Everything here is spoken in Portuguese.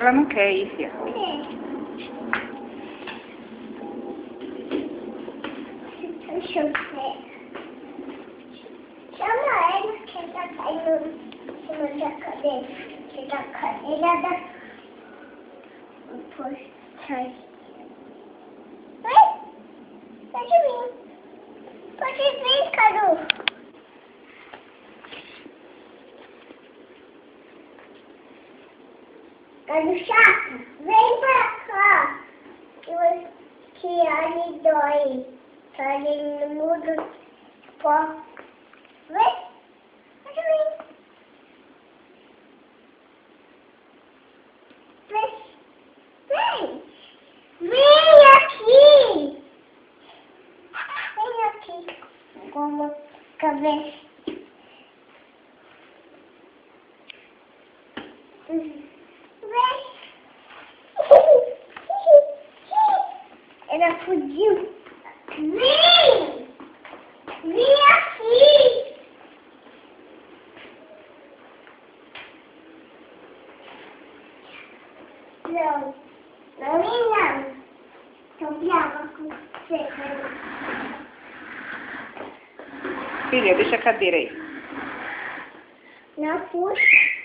Ela não quer ir, filha. Deixa eu ver. Chama ele que tá caindo em cima da cadeira. Que da cadeira da... Puxa. Oi? Pode vir. Pode vir, Cadu. Cadu chato, vem pra cá. Que ali dói. Tá ali no mudo. Pó. Vem. Pode vir. Vem. Vem aqui. Vem aqui. Com a cabeça. Vem. Ela fugiu. Vem! Vem aqui! Não. Não vem não. Tô brava com você. Filha, deixa a cadeira aí. Não puxa.